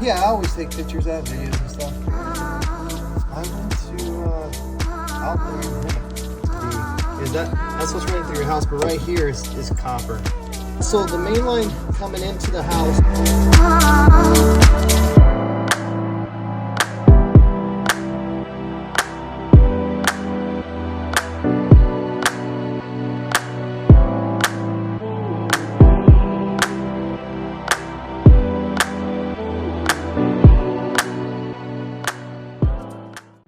Yeah, I always take pictures, I have videos and stuff. I went to out there. Is that's what's running through your house, but right here is copper. So the main line coming into the house.